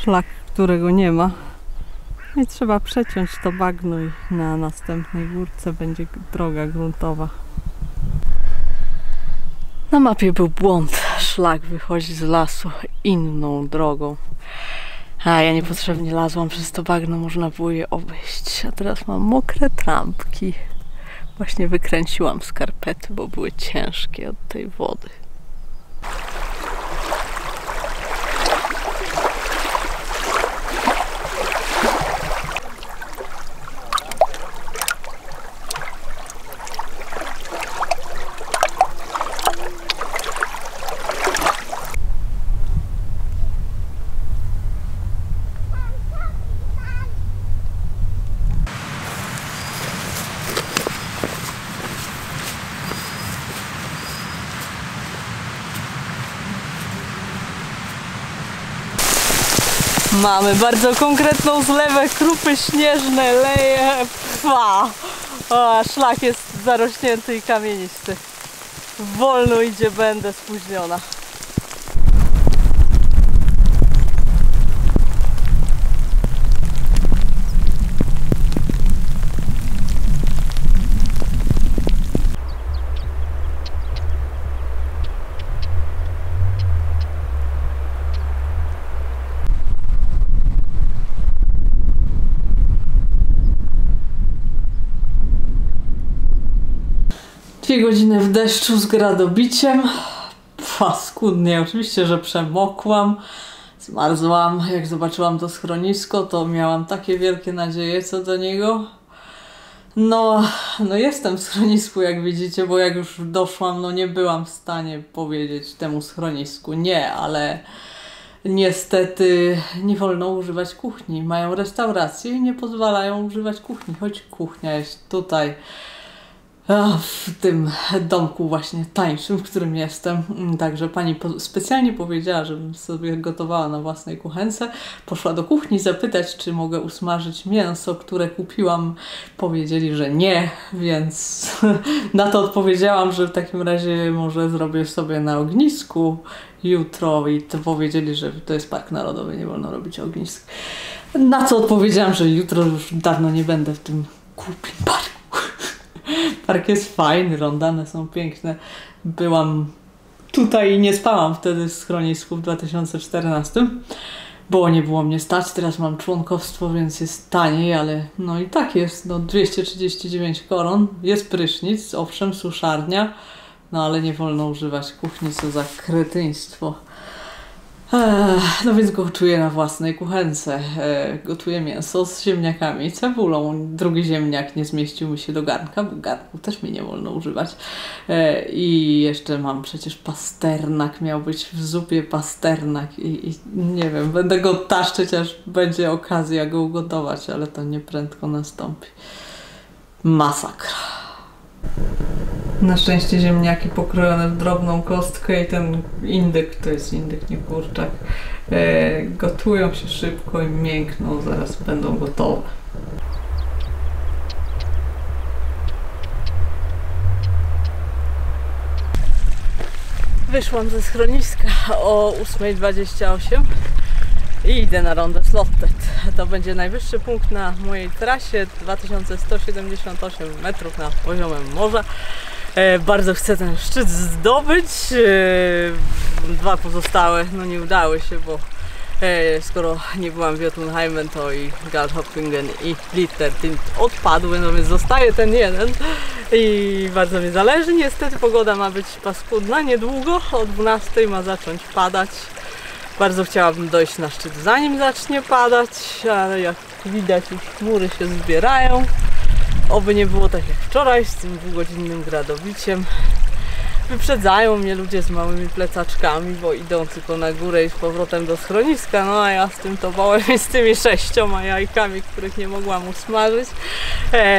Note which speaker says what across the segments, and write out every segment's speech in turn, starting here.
Speaker 1: szlak, którego nie ma. I trzeba przeciąć to bagno i na następnej górce będzie droga gruntowa. Na mapie był błąd. Szlak wychodzi z lasu inną drogą. A ja niepotrzebnie lazłam przez to bagno, można było je obejść. A teraz mam mokre trampki. Właśnie wykręciłam skarpety, bo były ciężkie od tej wody. Mamy bardzo konkretną zlewę, krupy śnieżne, leje, pfa! O, szlak jest zarośnięty i kamienisty. Wolno idzie, będę spóźniona. Dwie godziny w deszczu z gradobiciem. Paskudnie, oczywiście, że przemokłam. Zmarzłam. Jak zobaczyłam to schronisko, to miałam takie wielkie nadzieje co do niego. No jestem w schronisku, jak widzicie, bo jak już doszłam, no nie byłam w stanie powiedzieć temu schronisku nie, ale niestety nie wolno używać kuchni. Mają restaurację i nie pozwalają używać kuchni, choć kuchnia jest tutaj. W tym domku właśnie tańszym, w którym jestem. Także pani specjalnie powiedziała, żebym sobie gotowała na własnej kuchence. Poszła do kuchni zapytać, czy mogę usmażyć mięso, które kupiłam. Powiedzieli, że nie, więc na to odpowiedziałam, że w takim razie może zrobię sobie na ognisku jutro i to powiedzieli, że to jest park narodowy, nie wolno robić ognisk. Na co odpowiedziałam, że jutro już dawno nie będę w tym głupim parku. Park jest fajny, rondany są piękne. Byłam tutaj i nie spałam wtedy w schronisku w 2014, bo nie było mnie stać. Teraz mam członkowstwo, więc jest taniej, ale no i tak jest. No 239 koron. Jest prysznic, owszem, suszarnia, no ale nie wolno używać kuchni, co za kretyństwo. No więc gotuję na własnej kuchence. Gotuję mięso z ziemniakami, cebulą. Drugi ziemniak nie zmieścił mi się do garnka, bo garnku też mi nie wolno używać. I jeszcze mam przecież pasternak, miał być w zupie pasternak i nie wiem, będę go taszczyć, aż będzie okazja go ugotować, ale to nieprędko nastąpi. Masakra. Na szczęście ziemniaki pokrojone w drobną kostkę i ten indyk, to jest indyk, nie kurczak, gotują się szybko i miękną, zaraz będą gotowe. Wyszłam ze schroniska o 8:28 i idę na rondę Slotted. To będzie najwyższy punkt na mojej trasie, 2178 metrów nad poziomem morza. Bardzo chcę ten szczyt zdobyć. Dwa pozostałe no nie udały się, bo skoro nie byłam w Jotunheimen, to i Galdhöpingen i Glittertind odpadły, no więc zostaje ten jeden i bardzo mi zależy. Niestety pogoda ma być paskudna niedługo, o 12 ma zacząć padać. Bardzo chciałabym dojść na szczyt zanim zacznie padać, ale jak widać już chmury się zbierają. Oby nie było tak jak wczoraj z tym dwugodzinnym gradobiciem. Wyprzedzają mnie ludzie z małymi plecaczkami, bo idą tylko na górę i z powrotem do schroniska. No a ja z tym tobołem i z tymi 6 jajkami, których nie mogłam usmażyć.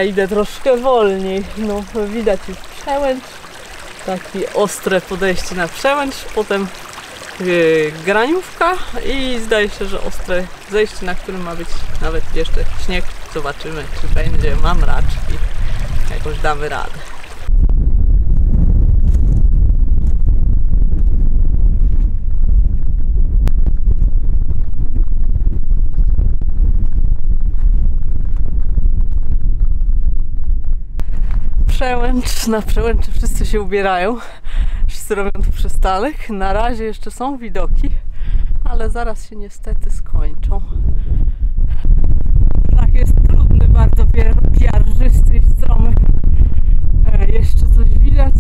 Speaker 1: Idę troszkę wolniej. No widać już przełęcz. Takie ostre podejście na przełęcz. Potem graniówka i zdaje się, że ostre zejście, na którym ma być nawet jeszcze śnieg. Zobaczymy, czy będzie. Mam raczki. Jakoś damy radę. Przełęcz, na Przełęczy wszyscy się ubierają. Wszyscy robią tu przystanek. Na razie jeszcze są widoki, ale zaraz się niestety skończą. Szlak jest trudny, bardzo piarżysty i stromy. Jeszcze coś widać,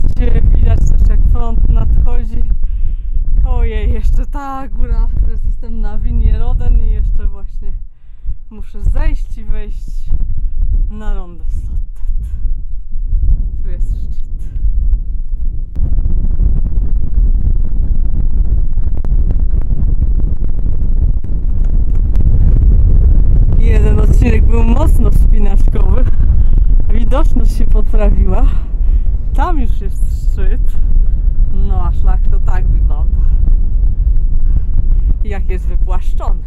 Speaker 1: też jak front nadchodzi. Ojej, jeszcze ta góra. Teraz jestem na Vinjeroden i jeszcze właśnie muszę zejść i wejść na Rondestad. Tu jest szczyt. Jeden odcinek był mocno wspinaczkowy. Widoczność się poprawiła. Tam już jest szczyt. No a szlak to tak wygląda. Jak jest wypłaszczony.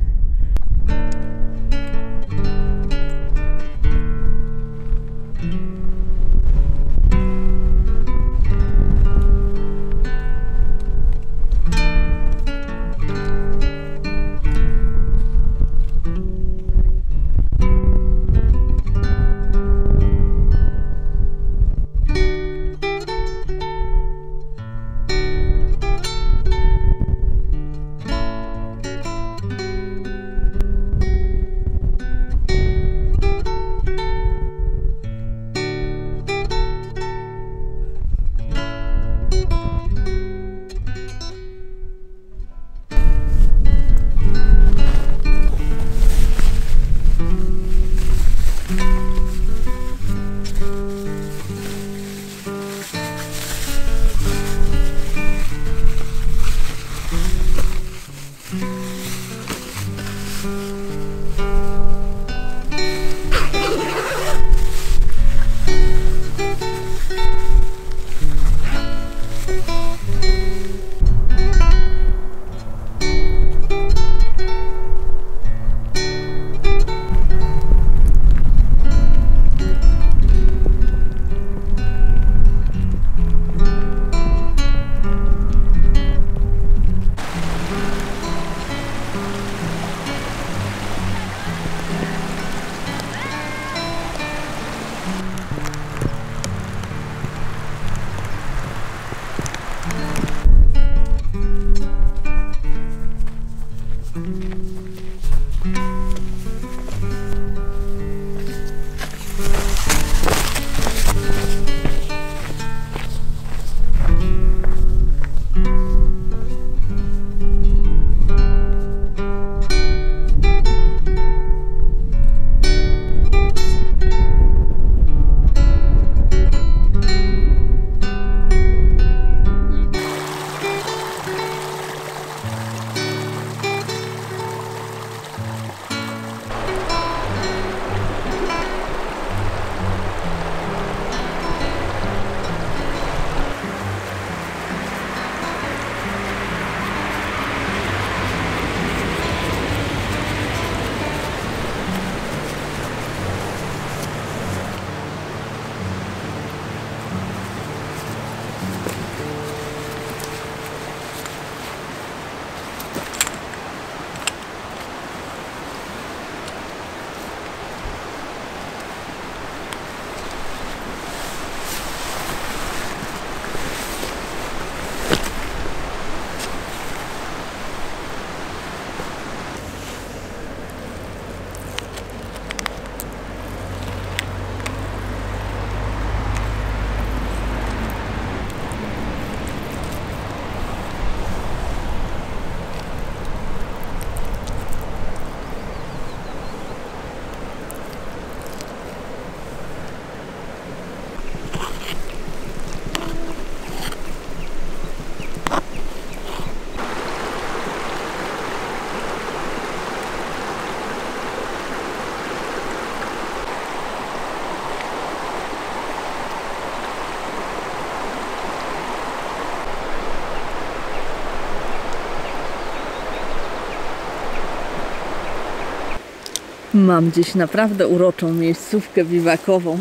Speaker 1: Mam dziś naprawdę uroczą miejscówkę biwakową.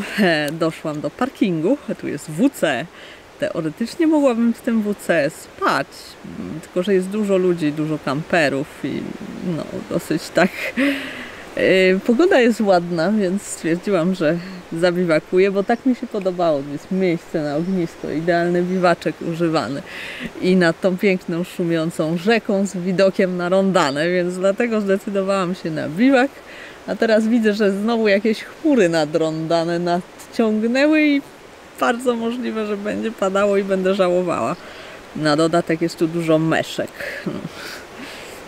Speaker 1: Doszłam do parkingu, tu jest WC. Teoretycznie mogłabym w tym WC spać, tylko że jest dużo ludzi, dużo kamperów i no dosyć tak Pogoda jest ładna, więc stwierdziłam, że zabiwakuję, bo tak mi się podobało. Jest miejsce na ognisko, idealny biwaczek używany i nad tą piękną, szumiącą rzeką z widokiem na Rondanę, więc dlatego zdecydowałam się na biwak. A teraz widzę, że znowu jakieś chmury nad Rondanę nadciągnęły i bardzo możliwe, że będzie padało i będę żałowała. Na dodatek jest tu dużo meszek.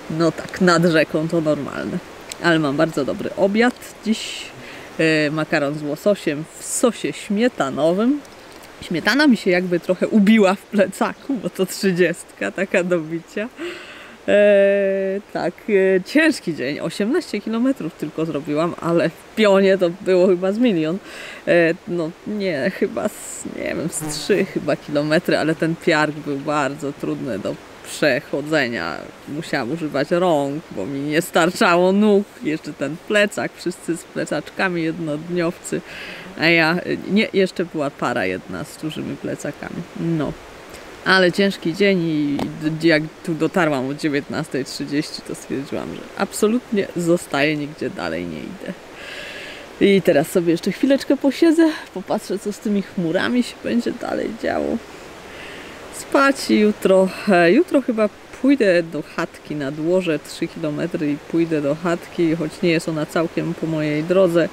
Speaker 1: No tak, nad rzeką to normalne. Ale mam bardzo dobry obiad dziś. Makaron z łososiem w sosie śmietanowym. Śmietana mi się jakby trochę ubiła w plecaku, bo to 30, taka do bicia. Tak, ciężki dzień. 18 km tylko zrobiłam, ale w pionie to było chyba z milion. No nie, chyba nie wiem, z 3 chyba kilometry, ale ten piarg był bardzo trudny do przechodzenia. Musiałam używać rąk, bo mi nie starczało nóg. Jeszcze ten plecak, wszyscy z plecaczkami, jednodniowcy. A ja, nie, jeszcze była para jedna z dużymi plecakami. No. Ale ciężki dzień i jak tu dotarłam o 19:30, to stwierdziłam, że absolutnie zostaję, nigdzie dalej nie idę. I teraz sobie jeszcze chwileczkę posiedzę, popatrzę, co z tymi chmurami się będzie dalej działo. Spać i jutro chyba pójdę do chatki, nadłożę 3 km i pójdę do chatki, choć nie jest ona całkiem po mojej drodze,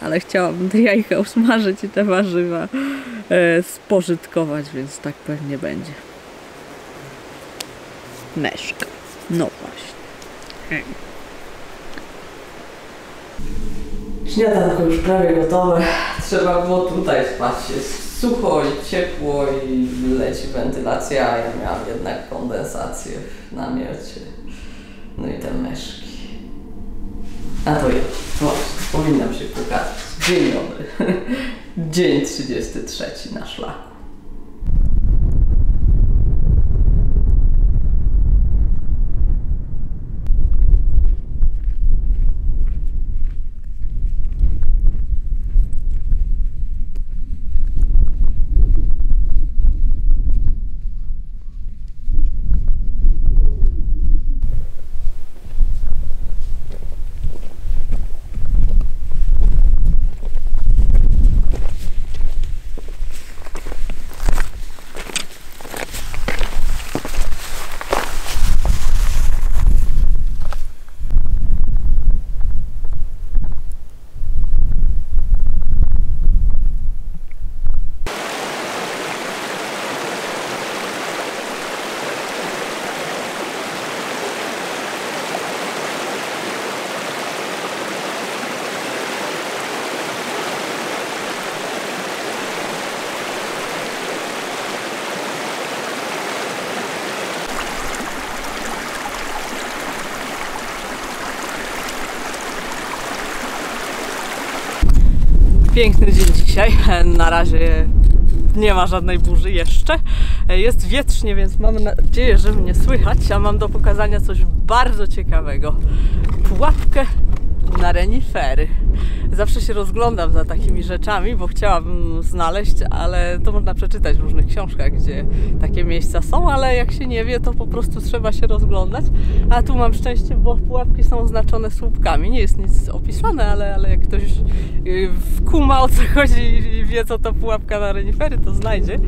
Speaker 1: ale chciałabym te jajka usmażyć i te warzywa spożytkować, więc tak pewnie będzie. Meszka. No właśnie. Śniadanko już prawie gotowe. Trzeba było tutaj spać. Jest sucho i ciepło i leci wentylacja, a ja miałam jednak kondensację w namiocie. No i te meszki. A to jest. Właśnie, powinnam się pokazać. Dzień dobry. Dzień 33 na szlaku. Piękny dzień dzisiaj. Na razie nie ma żadnej burzy jeszcze. Jest wietrznie, więc mam nadzieję, że mnie słychać, a mam do pokazania coś bardzo ciekawego. Pułapkę na renifery. Zawsze się rozglądam za takimi rzeczami, bo chciałabym znaleźć, ale to można przeczytać w różnych książkach, gdzie takie miejsca są, ale jak się nie wie, to po prostu trzeba się rozglądać. A tu mam szczęście, bo pułapki są oznaczone słupkami. Nie jest nic opisane, ale jak ktoś kuma, o co chodzi i wie, co to pułapka na renifery, to znajdzie.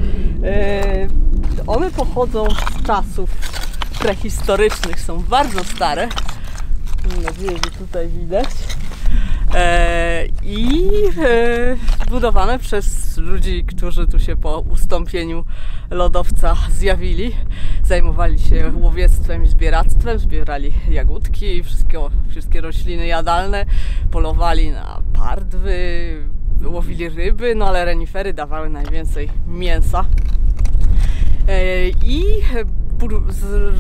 Speaker 1: One pochodzą z czasów prehistorycznych, są bardzo stare. Mam nadzieję, że tutaj widać. I zbudowane przez ludzi, którzy tu się po ustąpieniu lodowca zjawili. Zajmowali się łowiectwem i zbieractwem, zbierali jagódki i wszystkie rośliny jadalne, polowali na pardwy, łowili ryby, no ale renifery dawały najwięcej mięsa. I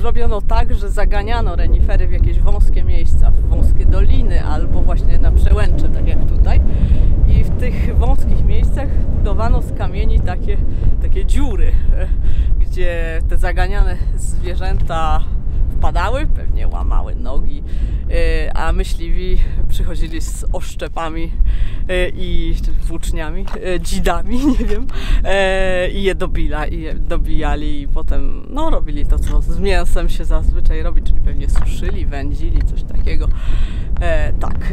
Speaker 1: zrobiono tak, że zaganiano renifery w jakieś wąskie miejsca, w wąskie doliny albo właśnie na przełęcze, tak jak tutaj. I w tych wąskich miejscach budowano z kamieni takie dziury, gdzie te zaganiane zwierzęta padały, pewnie łamały nogi, a myśliwi przychodzili z oszczepami i włóczniami, dzidami, nie wiem, i je dobijali i potem no, robili to, co z mięsem się zazwyczaj robi, czyli pewnie suszyli, wędzili, coś takiego. Tak.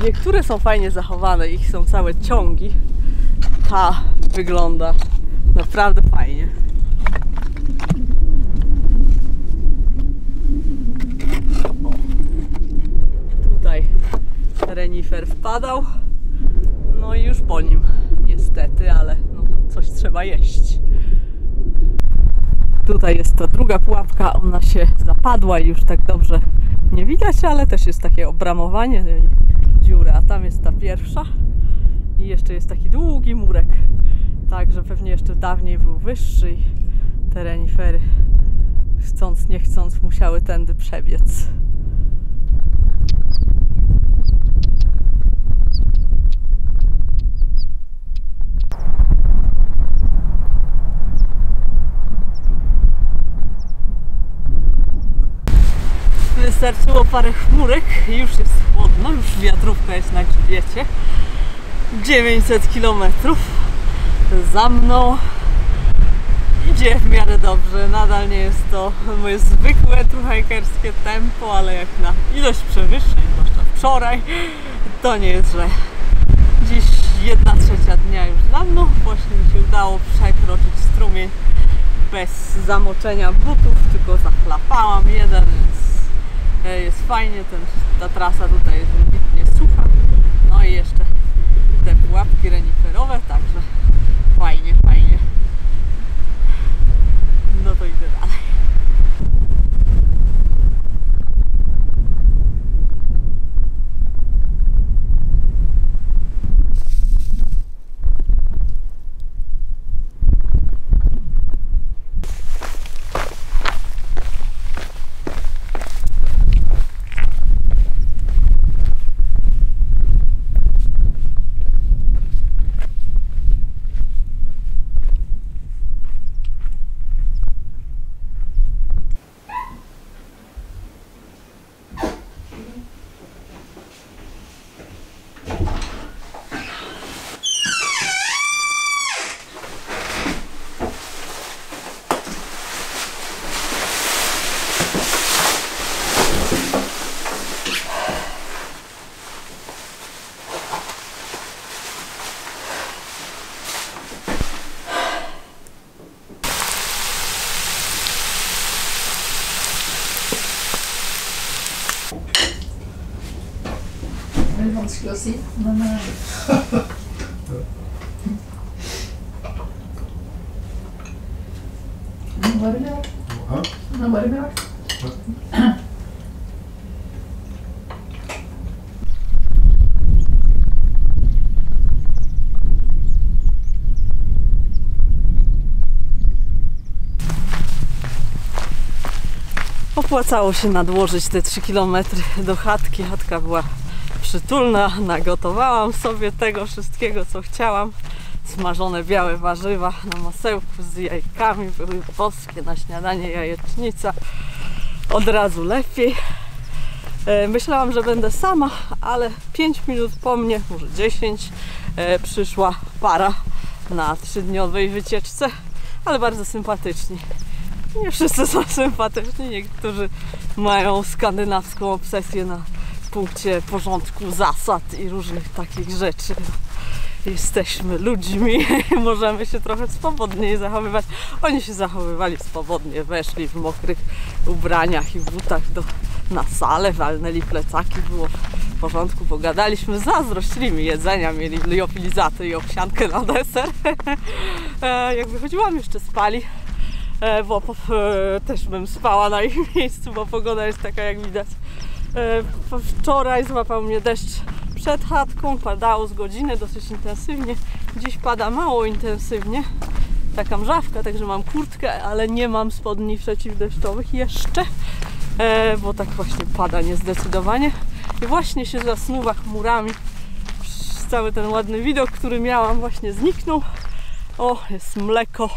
Speaker 1: Niektóre są fajnie zachowane, ich są całe ciągi. Ta wygląda naprawdę fajnie. Tutaj renifer wpadał, no i już po nim niestety, ale no, coś trzeba jeść. Tutaj jest ta druga pułapka, ona się zapadła i już tak dobrze nie widać, ale też jest takie obramowanie, dziura, a tam jest ta pierwsza i jeszcze jest taki długi murek, także pewnie jeszcze dawniej był wyższy i te renifery chcąc nie chcąc musiały tędy przebiec. Wystarczyło parę chmurek i już jest chłodno, już wiatrówka jest na grzbiecie. 900 km za mną. Idzie w miarę dobrze, nadal nie jest to moje zwykłe truchajkerskie tempo, ale jak na ilość przewyższeń, zwłaszcza wczoraj, to nie jest źle. Dziś 1/3 dnia już za mną, właśnie mi się udało przekroczyć strumień bez zamoczenia butów, tylko zachlapałam jeden, więc jest fajnie, ta trasa tutaj jest wybitnie sucha, no i jeszcze te pułapki reniferowe, także fajnie, fajnie. No to idę dalej.
Speaker 2: Väldigt vanskelig å si, men den var det med. Den var det med.
Speaker 1: Opłacało się nadłożyć te 3 km do chatki. Chatka była przytulna, nagotowałam sobie tego wszystkiego, co chciałam. Smażone białe warzywa na masełku z jajkami, były boskie, na śniadanie jajecznica. Od razu lepiej. Myślałam, że będę sama, ale 5 minut po mnie, może 10, przyszła para na 3-dniowej wycieczce, ale bardzo sympatyczni. Nie wszyscy są sympatyczni, niektórzy mają skandynawską obsesję na punkcie porządku, zasad i różnych takich rzeczy. Jesteśmy ludźmi i możemy się trochę swobodniej zachowywać. Oni się zachowywali swobodnie, weszli w mokrych ubraniach i butach na salę, walnęli plecaki, było w porządku, pogadaliśmy, zazdrościli mi jedzenia, mieli liofilizaty i owsiankę na deser. Jak wychodziłam, jeszcze spali. Bo też bym spała na ich miejscu, bo pogoda jest taka, jak widać. Wczoraj złapał mnie deszcz przed chatką, padało z godziny dosyć intensywnie. Dziś pada mało intensywnie, taka mrzawka, także mam kurtkę, ale nie mam spodni przeciwdeszczowych jeszcze, bo tak właśnie pada niezdecydowanie. I właśnie się zasnuwa chmurami. Cały ten ładny widok, który miałam, właśnie zniknął. O, jest mleko.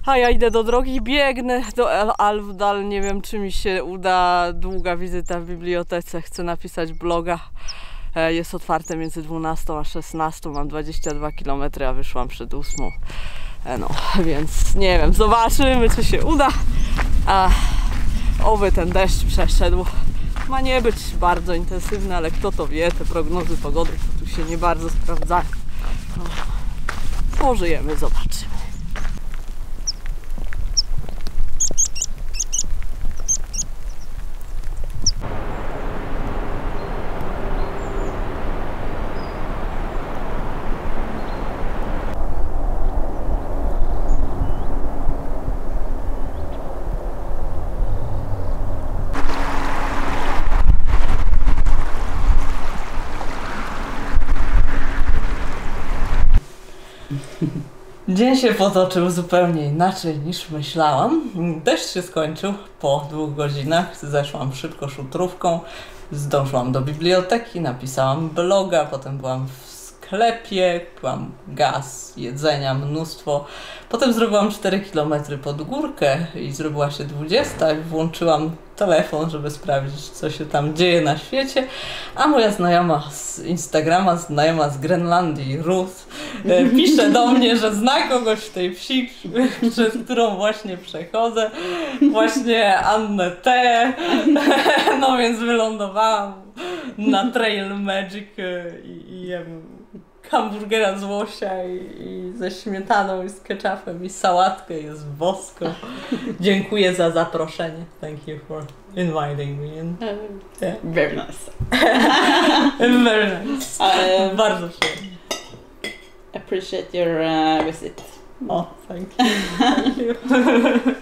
Speaker 1: A ja idę do drogi, biegnę do El Alvdal. Nie wiem, czy mi się uda. Długa wizyta w bibliotece. Chcę napisać bloga. Jest otwarte między 12 a 16. Mam 22 km, a wyszłam przed 8. No, więc nie wiem. Zobaczymy, czy się uda. Oby ten deszcz przeszedł. Ma nie być bardzo intensywny, ale kto to wie. Te prognozy pogody to tu się nie bardzo sprawdzają. No, pożyjemy, zobaczymy. Dzień się potoczył zupełnie inaczej niż myślałam. Deszcz się skończył po 2 godzinach. Zeszłam szybko szutrówką, zdążyłam do biblioteki, napisałam bloga, potem byłam w sklepie, kupiłam gaz, jedzenia, mnóstwo. Potem zrobiłam 4 km pod górkę i zrobiła się 20 i włączyłam telefon, żeby sprawdzić, co się tam dzieje na świecie. A moja znajoma z Instagrama, znajoma z Grenlandii, Ruth, pisze do mnie, że zna kogoś w tej wsi, przez którą właśnie przechodzę. Właśnie Annę T. No więc wylądowałam na Trail Magic i jem hamburgera z łosia i ze śmietaną i z ketchupem i sałatkę, jest bosko. Dziękuję za zaproszenie. Thank you for inviting me in.
Speaker 3: Yeah. Very nice.
Speaker 1: Very nice. Bardzo przyjemnie.
Speaker 3: Appreciate your visit.
Speaker 1: Oh, thank you. Thank you.